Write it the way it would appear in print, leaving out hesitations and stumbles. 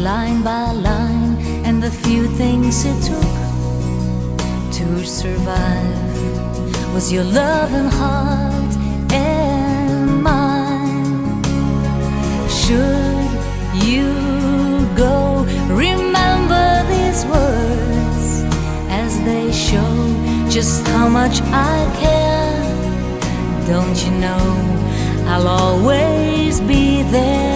line by line, and the few things it took to survive was your loving heart and mine. Should you go, remember these words, as they show just how much I care. Don't you know I'll always be there?